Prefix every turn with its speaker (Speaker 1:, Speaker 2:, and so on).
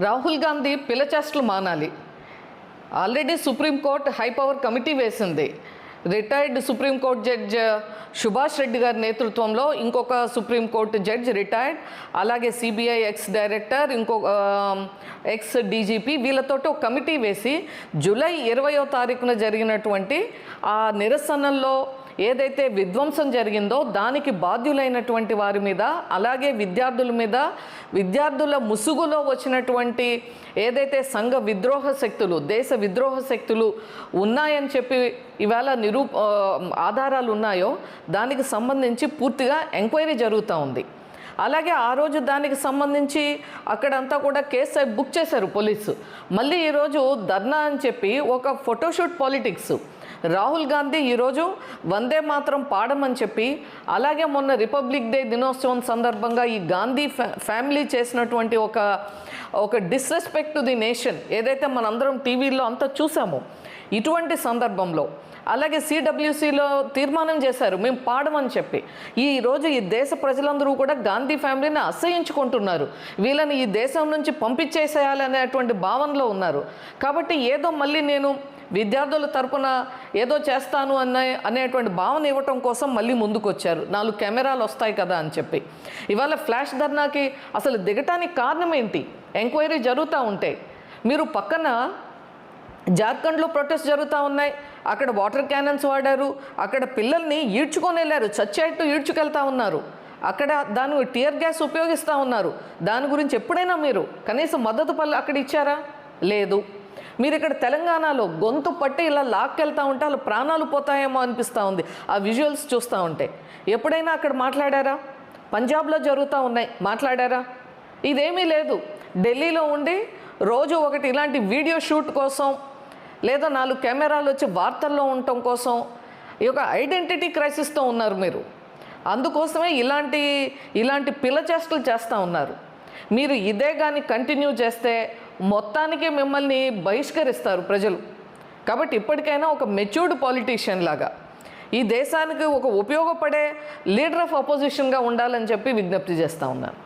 Speaker 1: రాహుల్ గాంధీ పిల్లచేష్టలు మానాలి. Already supreme court high power committee వేసింది. Retired supreme court judge Subhash Reddy గారి నేతృత్వంలో ఇంకొక సుప్రీంకోర్టు జడ్జ్ రిటైర్డ్, అలాగే సిబిఐ ఎక్స్ డైరెక్టర్, ఇంకొక ఎక్స్ డీజీపీ, వీళ్ళతోటి ఒక కమిటీ వేసి జూలై 20వ తారీఖున జరిగినటువంటి ఆ నిరసనల్లో ఏదైతే విధ్వంసం జరిగిందో దానికి బాధ్యులైనటువంటి వారి మీద, అలాగే విద్యార్థుల మీద, విద్యార్థుల ముసుగులో వచ్చినటువంటి ఏదైతే సంఘ విద్రోహ శక్తులు, దేశ విద్రోహ శక్తులు ఉన్నాయని చెప్పి ఇవాళ ఆధారాలు ఉన్నాయో దానికి సంబంధించి పూర్తిగా ఎంక్వైరీ జరుగుతూ ఉంది. అలాగే ఆ రోజు దానికి సంబంధించి అక్కడంతా కూడా కేసు బుక్ చేశారు పోలీసు. మళ్ళీ ఈరోజు ధర్నా అని చెప్పి ఒక ఫోటోషూట్ పాలిటిక్స్. రాహుల్ గాంధీ ఈరోజు వందే మాత్రం పాడమని చెప్పి, అలాగే మొన్న రిపబ్లిక్ డే దినోత్సవం సందర్భంగా ఈ గాంధీ ఫ్యామిలీ చేసినటువంటి ఒక డిస్రెస్పెక్ట్ టు ది నేషన్ ఏదైతే మనందరం టీవీలో అంతా చూసామో, ఇటువంటి సందర్భంలో అలాగే సిడబ్ల్యూసిలో తీర్మానం చేశారు మేము పాడమని చెప్పి. ఈరోజు ఈ దేశ ప్రజలందరూ కూడా గాంధీ ఫ్యామిలీని అసహ్యించుకుంటున్నారు. వీళ్ళని ఈ దేశం నుంచి పంపించేసేయాలనేటువంటి భావనలో ఉన్నారు. కాబట్టి ఏదో మళ్ళీ నేను విద్యార్థుల తరపున ఏదో చేస్తాను అనేటువంటి భావన ఇవ్వటం కోసం మళ్ళీ ముందుకు వచ్చారు. 4 కెమెరాలు వస్తాయి కదా అని చెప్పి. ఇవాళ ఫ్లాష్ ధర్నాకి అసలు దిగటానికి కారణం ఏంటి? ఎంక్వైరీ జరుగుతూ ఉంటే మీరు పక్కన జార్ఖండ్లో ప్రొటెస్ట్ జరుగుతూ ఉన్నాయి, అక్కడ వాటర్ క్యానన్స్ వాడారు, అక్కడ పిల్లల్ని ఈడ్చుకొని వెళ్ళారు, చచ్చేట్టు ఈడ్చుకెళ్తా ఉన్నారు, అక్కడ దాని టియర్ గ్యాస్ ఉపయోగిస్తూ ఉన్నారు. దాని గురించి ఎప్పుడైనా మీరు కనీసం మద్దతు పళ్ళు అక్కడ ఇచ్చారా? లేదు. మీరు ఇక్కడ తెలంగాణలో గొంతు పట్టి ఇలా లాక్కెళ్తూ ఉంటే వాళ్ళ ప్రాణాలు పోతాయేమో అనిపిస్తూ ఉంది ఆ విజువల్స్ చూస్తూ ఉంటే. ఎప్పుడైనా అక్కడ మాట్లాడారా? పంజాబ్లో జరుగుతూ ఉన్నాయి, మాట్లాడారా? ఇదేమీ లేదు. ఢిల్లీలో ఉండి రోజు ఒకటి ఇలాంటి వీడియో షూట్ కోసం, లేదా 4 కెమెరాలు వచ్చి వార్తల్లో ఉండటం కోసం ఈ యొక్క ఐడెంటిటీ క్రైసిస్తో ఉన్నారు మీరు. అందుకోసమే ఇలాంటి పిల్లచేష్టలు చేస్తూ ఉన్నారు. మీరు ఇదే కానీ కంటిన్యూ చేస్తే మొత్తానికి మిమ్మల్ని బహిష్కరిస్తారు ప్రజలు. కాబట్టి ఇప్పటికైనా ఒక మెచ్యూర్డ్ పాలిటీషియన్ లాగా ఈ దేశానికి ఒక ఉపయోగపడే లీడర్ ఆఫ్ అపోజిషన్గా ఉండాలని చెప్పి విజ్ఞప్తి చేస్తూ ఉన్నాను.